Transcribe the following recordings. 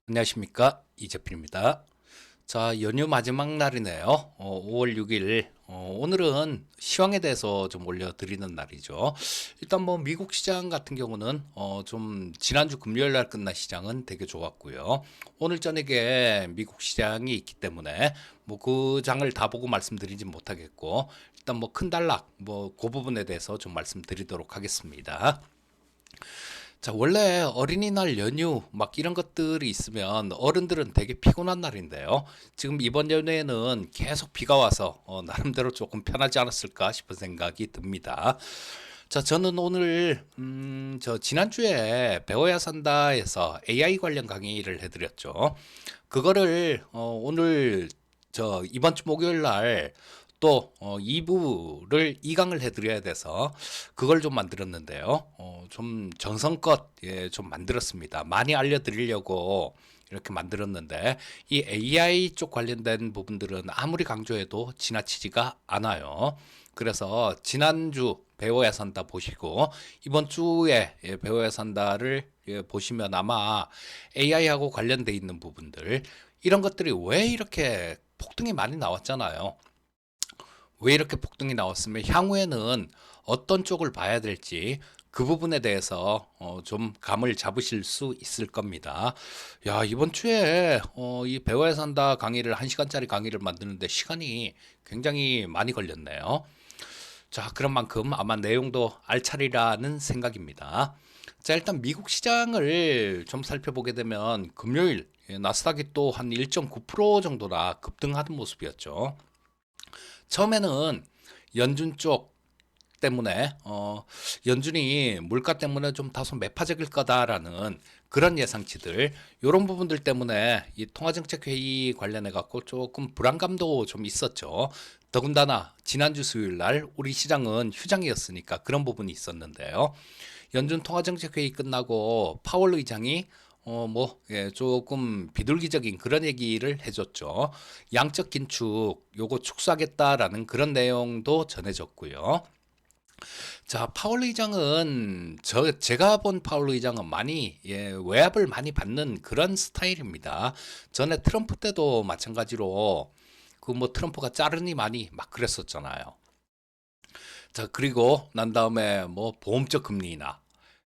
안녕하십니까, 이재필입니다. 자, 연휴 마지막 날이네요. 5월 6일. 오늘은 시황에 대해서 좀 올려드리는 날이죠. 일단 뭐 미국 시장 같은 경우는 좀 지난주 금요일 날 끝난 시장은 되게 좋았고요. 오늘 저녁에 미국 시장이 있기 때문에 뭐 그 장을 다 보고 말씀드리진 못하겠고, 일단 뭐 큰 단락 뭐 그 부분에 대해서 좀 말씀드리도록 하겠습니다. 자, 원래 어린이날 연휴 막 이런 것들이 있으면 어른들은 되게 피곤한 날인데요. 지금 이번 연휴에는 계속 비가 와서 나름대로 조금 편하지 않았을까 싶은 생각이 듭니다. 자, 저는 오늘 저 지난주에 배워야 산다에서 AI 관련 강의를 해드렸죠. 그거를 오늘 저 이번 주 목요일 날 또 2부를 2강을 해드려야 돼서 그걸 좀 만들었는데요. 좀 정성껏 좀 만들었습니다. 많이 알려드리려고 이렇게 만들었는데 이 AI 쪽 관련된 부분들은 아무리 강조해도 지나치지가 않아요. 그래서 지난주 배워야 산다 보시고 이번 주에 배워야 산다를 보시면 아마 AI하고 관련돼 있는 부분들 이런 것들이 왜 이렇게 폭등이 많이 나왔잖아요. 왜 이렇게 폭등이 나왔으면 향후에는 어떤 쪽을 봐야 될지 그 부분에 대해서 좀 감을 잡으실 수 있을 겁니다. 야, 이번 주에 이 배워야 산다 강의를 1시간짜리 강의를 만드는데 시간이 굉장히 많이 걸렸네요. 자, 그런 만큼 아마 내용도 알차리라는 생각입니다. 자, 일단 미국 시장을 좀 살펴보게 되면 금요일 나스닥이 또 한 1.9% 정도나 급등하는 모습이었죠. 처음에는 연준 쪽 때문에 연준이 물가 때문에 좀 다소 매파적일 거다라는 그런 예상치들 이런 부분들 때문에 이 통화정책회의 관련해 갖고 조금 불안감도 좀 있었죠. 더군다나 지난주 수요일 날 우리 시장은 휴장이었으니까 그런 부분이 있었는데요. 연준 통화정책회의 끝나고 파월 의장이 조금 비둘기적인 그런 얘기를 해줬죠. 양적 긴축 요거 축소하겠다라는 그런 내용도 전해졌고요. 자, 파월 의장은 제가 본 파월 의장은 많이 외압을 많이 받는 그런 스타일입니다. 전에 트럼프 때도 마찬가지로 그 뭐 트럼프가 자르니 많이 막 그랬었잖아요. 자, 그리고 난 다음에 뭐 보험적 금리 인하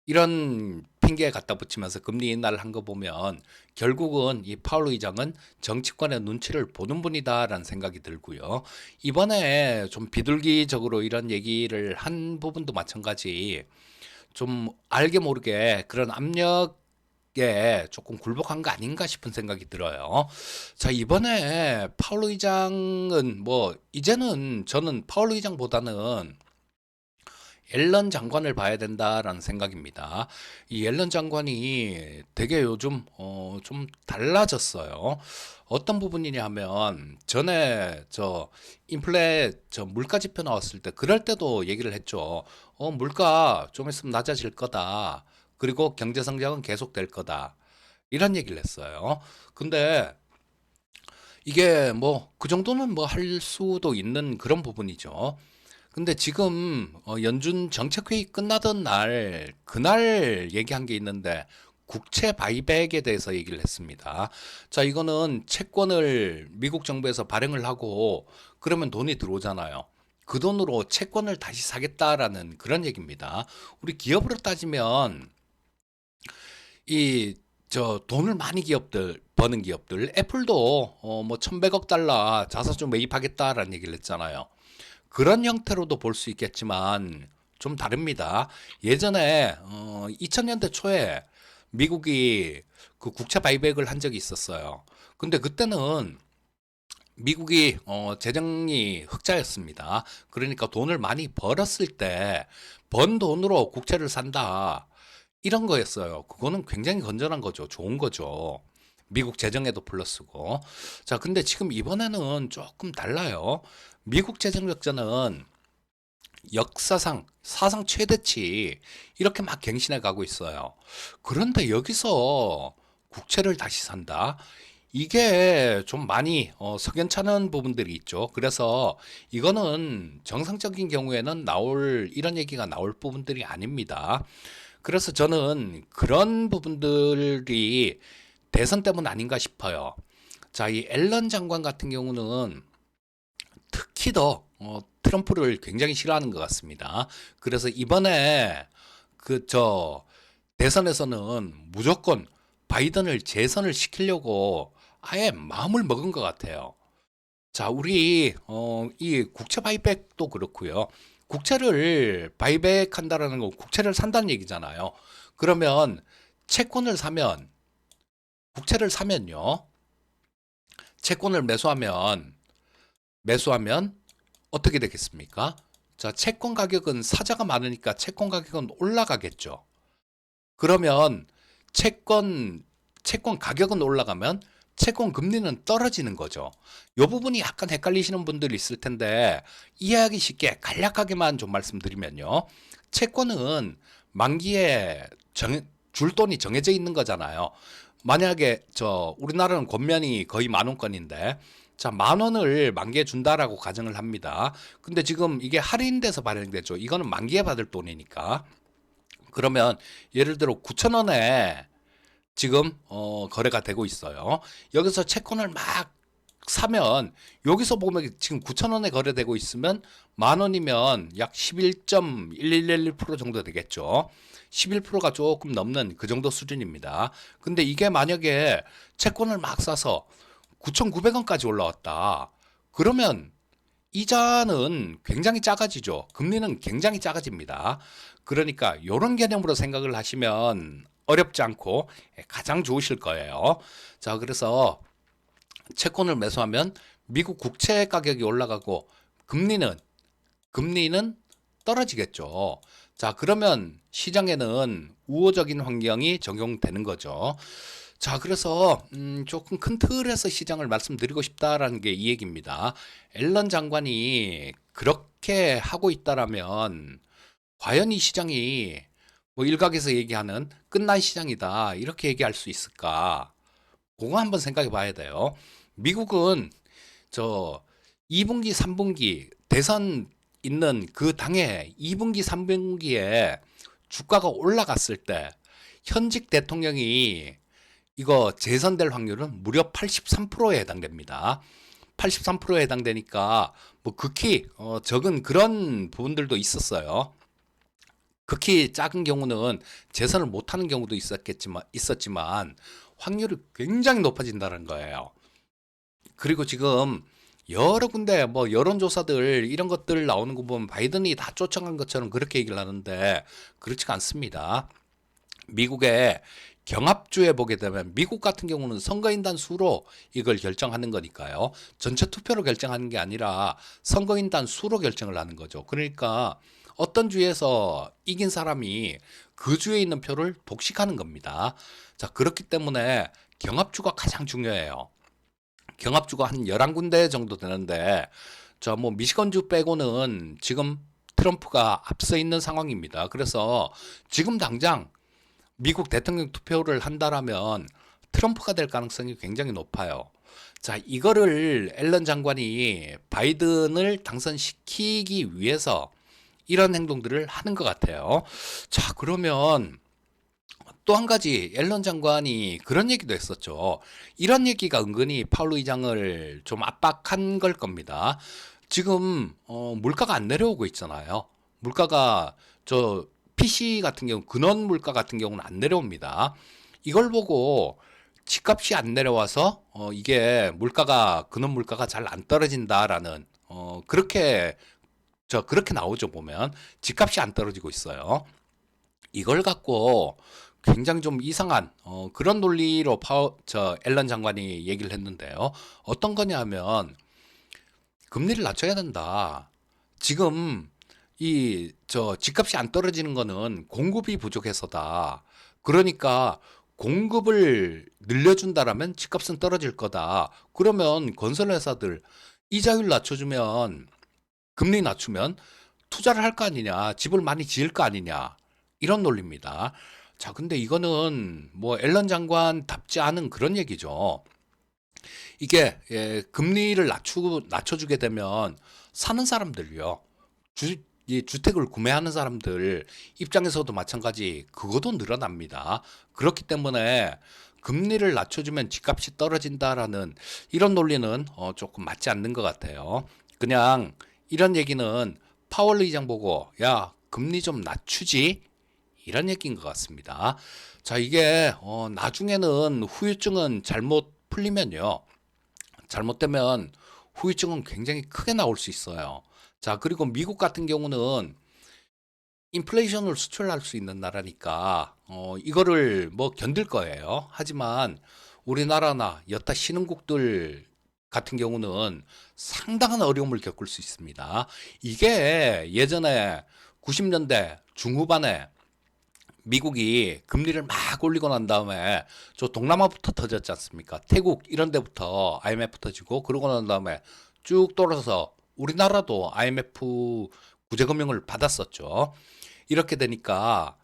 이런 핑계 갖다 붙이면서 금리 인하를 한 거 보면 결국은 이 파월 의장은 정치권의 눈치를 보는 분이다라는 생각이 들고요. 이번에 좀 비둘기적으로 이런 얘기를 한 부분도 마찬가지 좀 알게 모르게 그런 압력에 조금 굴복한 거 아닌가 싶은 생각이 들어요. 자, 이번에 파월 의장은 뭐 이제는 저는 파월 의장보다는 앨런 장관을 봐야 된다라는 생각입니다. 이 앨런 장관이 되게 요즘 좀 달라졌어요. 어떤 부분이냐 하면 전에 저 인플레 저 물가 지표 나왔을 때 그럴 때도 얘기를 했죠. 물가 좀 있으면 낮아질 거다. 그리고 경제 성장은 계속될 거다. 이런 얘기를 했어요. 근데 이게 뭐 그 정도는 뭐 할 수도 있는 그런 부분이죠. 근데 지금 연준 정책회의 끝나던 날 그날 얘기한 게 있는데 국채 바이백에 대해서 얘기를 했습니다. 자, 이거는 채권을 미국 정부에서 발행을 하고 그러면 돈이 들어오잖아요. 그 돈으로 채권을 다시 사겠다라는 그런 얘기입니다. 우리 기업으로 따지면 이 저 돈을 많이 기업들 버는 기업들 애플도 뭐 1,100억 달러 자사주 매입하겠다라는 얘기를 했잖아요. 그런 형태로도 볼 수 있겠지만 좀 다릅니다. 예전에 2000년대 초에 미국이 그 국채 바이백을 한 적이 있었어요. 근데 그때는 미국이 재정이 흑자였습니다. 그러니까 돈을 많이 벌었을 때 번 돈으로 국채를 산다. 이런 거였어요. 그거는 굉장히 건전한 거죠. 좋은 거죠. 미국 재정에도 플러스고. 자, 근데 지금 이번에는 조금 달라요. 미국 재정 적자는 역사상 사상 최대치 이렇게 막 갱신해 가고 있어요. 그런데 여기서 국채를 다시 산다? 이게 좀 많이 석연찮은 부분들이 있죠. 그래서 이거는 정상적인 경우에는 나올 이런 얘기가 나올 부분들이 아닙니다. 그래서 저는 그런 부분들이 대선 때문 아닌가 싶어요. 자, 이 앨런 장관 같은 경우는 특히 더 트럼프를 굉장히 싫어하는 것 같습니다. 그래서 이번에 저 대선에서는 무조건 바이든을 재선을 시키려고 아예 마음을 먹은 것 같아요. 자, 우리 이 국채 바이백도 그렇고요. 국채를 바이백한다라는 건 국채를 산다는 얘기잖아요. 그러면 채권을 사면 국채를 사면요. 채권을 매수하면 어떻게 되겠습니까? 자, 채권 가격은 사자가 많으니까 채권 가격은 올라가겠죠. 그러면 채권 채권 가격은 올라가면 채권 금리는 떨어지는 거죠. 이 부분이 약간 헷갈리시는 분들이 있을 텐데 이해하기 쉽게 간략하게만 좀 말씀드리면요. 채권은 만기에 줄 돈이 정해져 있는 거잖아요. 만약에 우리나라는 권면이 거의 10,000원권인데 자, 10,000원을 만기에 준다라고 가정을 합니다. 근데 지금 이게 할인돼서 발행되죠. 이거는 만기에 받을 돈이니까. 그러면 예를 들어 9,000원에 지금 거래가 되고 있어요. 여기서 채권을 막 사면 여기서 보면 지금 9,000원에 거래되고 있으면 10,000원이면 약 11.1111% 정도 되겠죠. 11%가 조금 넘는 그 정도 수준입니다. 근데 이게 만약에 채권을 막 사서 9,900원까지 올라왔다. 그러면 이자는 굉장히 작아지죠. 금리는 굉장히 작아집니다. 그러니까 이런 개념으로 생각을 하시면 어렵지 않고 가장 좋으실 거예요. 자, 그래서 채권을 매수하면 미국 국채 가격이 올라가고 금리는 떨어지겠죠. 자, 그러면 시장에는 우호적인 환경이 적용되는 거죠. 자, 그래서 조금 큰 틀에서 시장을 말씀드리고 싶다라는 게 이 얘기입니다. 앨런 장관이 그렇게 하고 있다라면 과연 이 시장이 뭐 일각에서 얘기하는 끝난 시장이다 이렇게 얘기할 수 있을까? 그거 한번 생각해 봐야 돼요. 미국은 저 2분기, 3분기 대선 있는 그 당해 2분기, 3분기에 주가가 올라갔을 때 현직 대통령이 이거 재선될 확률은 무려 83%에 해당됩니다. 83%에 해당되니까 뭐 극히 적은 그런 부분들도 있었어요. 극히 작은 경우는 재선을 못하는 경우도 있었지만 확률이 굉장히 높아진다는 거예요. 그리고 지금 여러 군데 뭐 여론조사들 이런 것들 나오는 거 보면 바이든이 다 쫓아간 것처럼 그렇게 얘기를 하는데 그렇지가 않습니다. 미국의 경합주에 보게 되면 미국 같은 경우는 선거인단 수로 이걸 결정하는 거니까요. 전체 투표로 결정하는 게 아니라 선거인단 수로 결정을 하는 거죠. 그러니까 어떤 주에서 이긴 사람이 그 주에 있는 표를 독식하는 겁니다. 자, 그렇기 때문에 경합주가 가장 중요해요. 경합주가 한 11군데 정도 되는데 저 뭐 미시건주 빼고는 지금 트럼프가 앞서 있는 상황입니다. 그래서 지금 당장 미국 대통령 투표를 한다라면 트럼프가 될 가능성이 굉장히 높아요. 자, 이거를 앨런 장관이 바이든을 당선시키기 위해서 이런 행동들을 하는 것 같아요. 자, 그러면 또 한 가지 앨런 장관이 그런 얘기도 했었죠. 이런 얘기가 은근히 파월 의장을 좀 압박한 걸 겁니다. 지금 물가가 안 내려오고 있잖아요. 물가가 PC 같은 경우 근원 물가 같은 경우는 안 내려옵니다. 이걸 보고 집값이 안 내려와서 이게 근원 물가가 잘 안 떨어진다라는 그렇게 나오죠. 보면 집값이 안 떨어지고 있어요. 이걸 갖고 굉장히 좀 이상한 그런 논리로 앨런 장관이 얘기를 했는데요. 어떤 거냐면 금리를 낮춰야 된다. 지금 집값이 안 떨어지는 거는 공급이 부족해서다. 그러니까 공급을 늘려준다라면 집값은 떨어질 거다. 그러면 건설회사들 이자율 낮춰주면 금리 낮추면 투자를 할 거 아니냐, 집을 많이 지을 거 아니냐, 이런 논리입니다. 자, 근데 이거는 뭐 앨런 장관답지 않은 그런 얘기죠. 이게 금리를 낮춰주게 되면 사는 사람들요, 이 주택을 구매하는 사람들 입장에서도 마찬가지, 그것도 늘어납니다. 그렇기 때문에 금리를 낮춰주면 집값이 떨어진다라는 이런 논리는 조금 맞지 않는 것 같아요. 그냥 이런 얘기는 파월 의장 보고 야 금리 좀 낮추지 이런 얘기인 것 같습니다. 자 이게 나중에는 후유증은 잘못 풀리면요. 잘못되면 후유증은 굉장히 크게 나올 수 있어요. 자 그리고 미국 같은 경우는 인플레이션을 수출할 수 있는 나라니까 이거를 뭐 견딜 거예요. 하지만 우리나라나 여타 신흥국들 같은 경우는 상당한 어려움을 겪을 수 있습니다. 이게 예전에 90년대 중후반에 미국이 금리를 막 올리고 난 다음에 저 동남아부터 터졌지 않습니까? 태국 이런 데부터 IMF 터지고 그러고 난 다음에 쭉 돌아서 우리나라도 IMF 구제금융을 받았었죠. 이렇게 되니까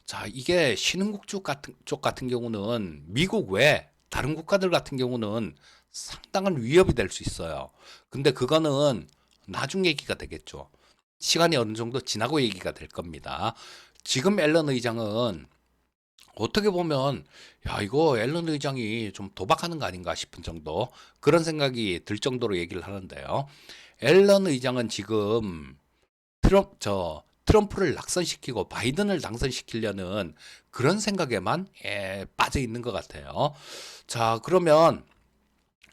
자 이게 신흥국 쪽 같은 경우는 미국 외 다른 국가들 같은 경우는 상당한 위협이 될 수 있어요. 근데 그거는 나중 얘기가 되겠죠. 시간이 어느 정도 지나고 얘기가 될 겁니다. 지금 앨런 의장은 어떻게 보면 야 이거 앨런 의장이 좀 도박하는 거 아닌가 싶은 정도 그런 생각이 들 정도로 얘기를 하는데요. 앨런 의장은 지금 트럼프를 낙선시키고 바이든을 당선시키려는 그런 생각에만 빠져 있는 것 같아요. 자, 그러면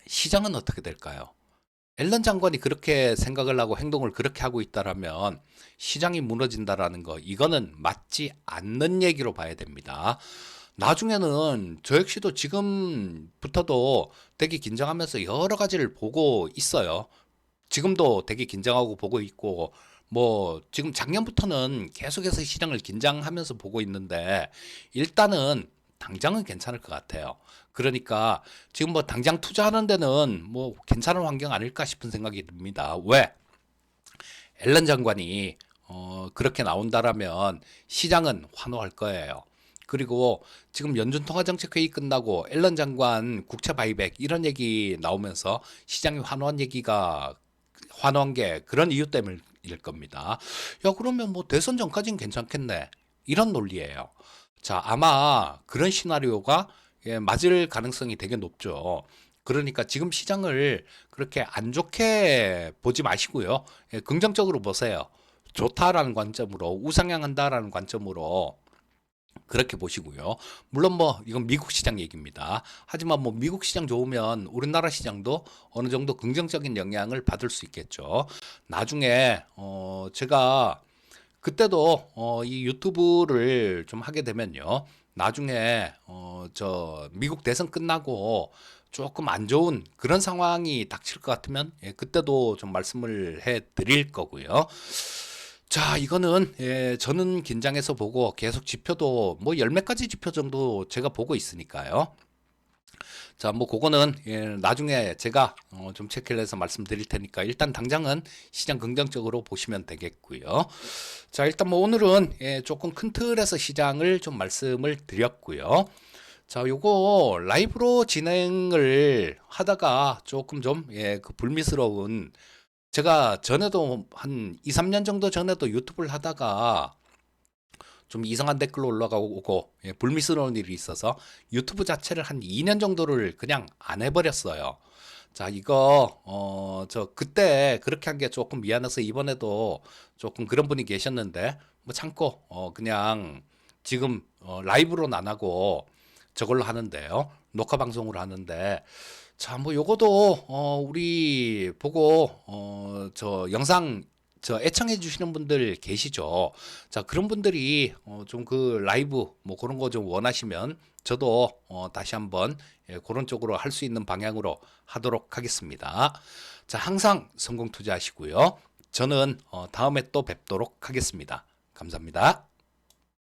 시장은 어떻게 될까요? 앨런 장관이 그렇게 생각을 하고 행동을 그렇게 하고 있다라면 시장이 무너진다라는 거, 이거는 맞지 않는 얘기로 봐야 됩니다. 나중에는 저 역시도 지금부터도 되게 긴장하면서 여러 가지를 보고 있어요. 지금도 되게 긴장하고 보고 있고 뭐 지금 작년부터는 계속해서 시장을 긴장하면서 보고 있는데 일단은 당장은 괜찮을 것 같아요. 그러니까 지금 뭐 당장 투자하는 데는 뭐 괜찮은 환경 아닐까 싶은 생각이 듭니다. 왜? 앨런 장관이 그렇게 나온다라면 시장은 환호할 거예요. 그리고 지금 연준통화정책회의 끝나고 앨런 장관 국채 바이백 이런 얘기 나오면서 시장이 환호한 게 그런 이유 때문일 겁니다. 야, 그러면 뭐 대선 전까지는 괜찮겠네. 이런 논리예요. 자, 아마 그런 시나리오가 맞을 가능성이 되게 높죠. 그러니까 지금 시장을 그렇게 안 좋게 보지 마시고요. 긍정적으로 보세요. 좋다라는 관점으로, 우상향한다라는 관점으로 그렇게 보시고요. 물론 뭐 이건 미국 시장 얘기입니다. 하지만 뭐 미국 시장 좋으면 우리나라 시장도 어느 정도 긍정적인 영향을 받을 수 있겠죠. 나중에 제가 그때도 이 유튜브를 좀 하게 되면요. 나중에 저 미국 대선 끝나고 조금 안 좋은 그런 상황이 닥칠 것 같으면 그때도 좀 말씀을 해 드릴 거고요. 자, 이거는 저는 긴장해서 보고 계속 지표도 뭐 열 몇 가지 지표 정도 제가 보고 있으니까요. 자, 뭐 그거는 나중에 제가 좀 체크를 해서 말씀드릴 테니까 일단 당장은 시장 긍정적으로 보시면 되겠고요. 자, 일단 뭐 오늘은 조금 큰 틀에서 시장을 좀 말씀을 드렸고요. 자, 요거 라이브로 진행을 하다가 조금 좀 그 불미스러운 제가 전에도 한 2, 3년 정도 전에도 유튜브를 하다가 좀 이상한 댓글로 올라가고 불미스러운 일이 있어서 유튜브 자체를 한 2년 정도를 그냥 안 해버렸어요. 자, 이거 저 그때 그렇게 한 게 조금 미안해서 이번에도 조금 그런 분이 계셨는데 뭐 참고 그냥 지금 라이브로는 안 하고 저걸로 하는데요. 녹화 방송으로 하는데 자, 뭐 요거도 우리 보고 저 영상 저 애청해 주시는 분들 계시죠. 자, 그런 분들이 좀 그 라이브 뭐 그런 거 좀 원하시면 저도 다시 한번 그런 쪽으로 할 수 있는 방향으로 하도록 하겠습니다. 자, 항상 성공 투자하시고요. 저는 다음에 또 뵙도록 하겠습니다. 감사합니다.